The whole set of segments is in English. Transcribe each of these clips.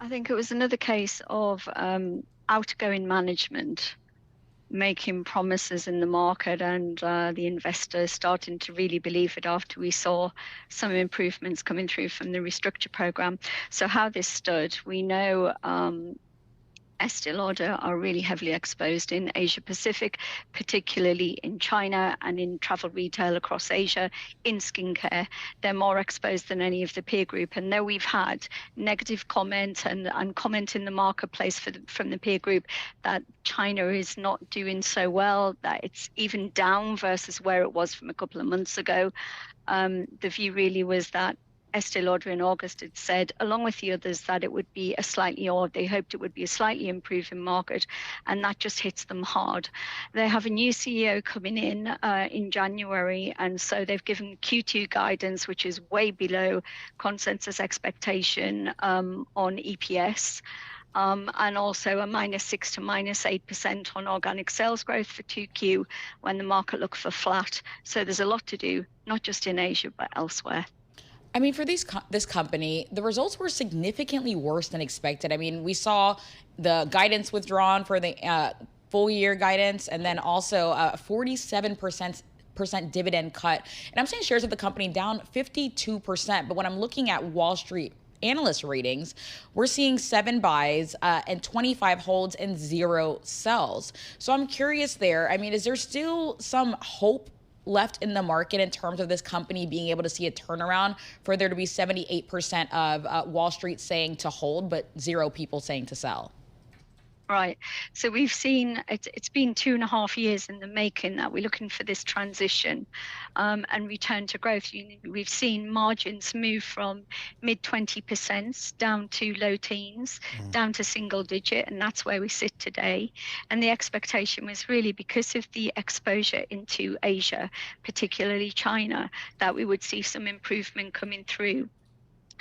I think it was another case of outgoing management making promises in the market and the investors starting to really believe it after we saw some improvements coming through from the restructure program. So how this stood, we know Estee Lauder are really heavily exposed in Asia Pacific, particularly in China and in travel retail across Asia. In skincare, they're more exposed than any of the peer group. And though we've had negative comment and comment in the marketplace from the peer group that China is not doing so well, that it's even down versus where it was from a couple of months ago, the view really was that Estee Lauder in August had said, along with the others, that it would be they hoped it would be a slightly improving market, and that just hits them hard. They have a new CEO coming in January, and so they've given Q2 guidance, which is way below consensus expectation on EPS. And also a -6% to -8% on organic sales growth for 2Q when the market looked for flat. So there's a lot to do, not just in Asia, but elsewhere. I mean, for this company, the results were significantly worse than expected. I mean, we saw the guidance withdrawn for the full year guidance, and then also a 47% dividend cut. And I'm seeing shares of the company down 52%. But when I'm looking at Wall Street analyst ratings, we're seeing 7 buys and 25 holds and 0 sells. So I'm curious there. I mean, is there still some hope left in the market in terms of this company being able to see a turnaround for there to be 78% of Wall Street saying to hold, but 0 people saying to sell? Right. So we've seen it's been 2.5 years in the making that we're looking for this transition and return to growth. We've seen margins move from mid 20% down to low teens, down to single digit, and that's where we sit today. And the expectation was really because of the exposure into Asia, particularly China, that we would see some improvement coming through,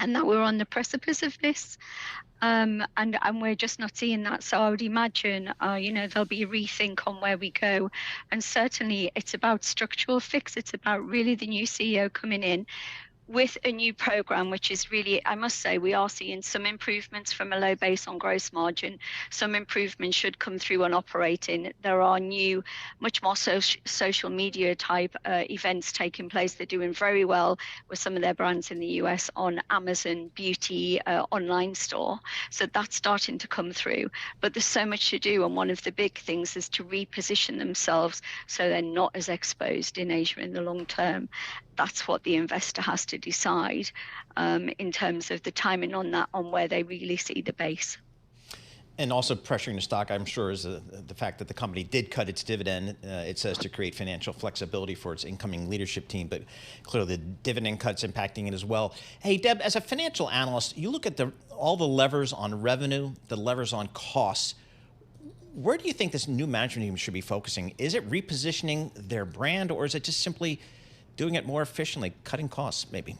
and that we're on the precipice of this. And we're just not seeing that. So I would imagine, there'll be a rethink on where we go. And certainly it's about structural fix. It's about really the new CEO coming in with a new program, which is really, I must say, we are seeing some improvements from a low base on gross margin. Some improvements should come through on operating. There are new, much more social media type events taking place. They're doing very well with some of their brands in the US on Amazon Beauty online store. So that's starting to come through. But there's so much to do. And one of the big things is to reposition themselves so they're not as exposed in Asia in the long term. That's what the investor has to decide in terms of the timing on that, on where they really see the base. And also pressuring the stock, I'm sure, is the fact that the company did cut its dividend. It says to create financial flexibility for its incoming leadership team, but clearly the dividend cuts impacting it as well. Hey, Deb, as a financial analyst, you look at all the levers on revenue, the levers on costs. Where do you think this new management team should be focusing? Is it repositioning their brand, or is it just simply doing it more efficiently, cutting costs, maybe?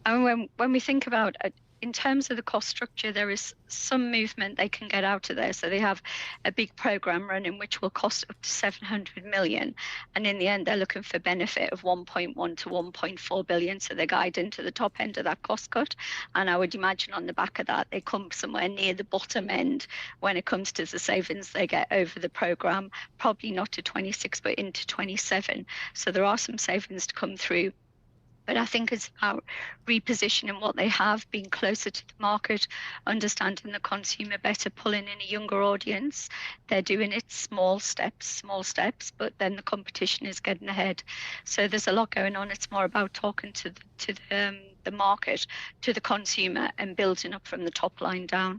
And when we think about it, in terms of the cost structure, there is some movement they can get out of there. So they have a big program running, which will cost up to 700 million. And in the end, they're looking for benefit of 1.1 to 1.4 billion. So they're guiding to the top end of that cost cut. And I would imagine on the back of that, they come somewhere near the bottom end when it comes to the savings they get over the program, probably not to 26, but into 27. So there are some savings to come through. But I think it's about repositioning what they have, being closer to the market, understanding the consumer better, pulling in a younger audience. They're doing it small steps, but then the competition is getting ahead. So there's a lot going on. It's more about talking to the market, to the consumer, and building up from the top line down.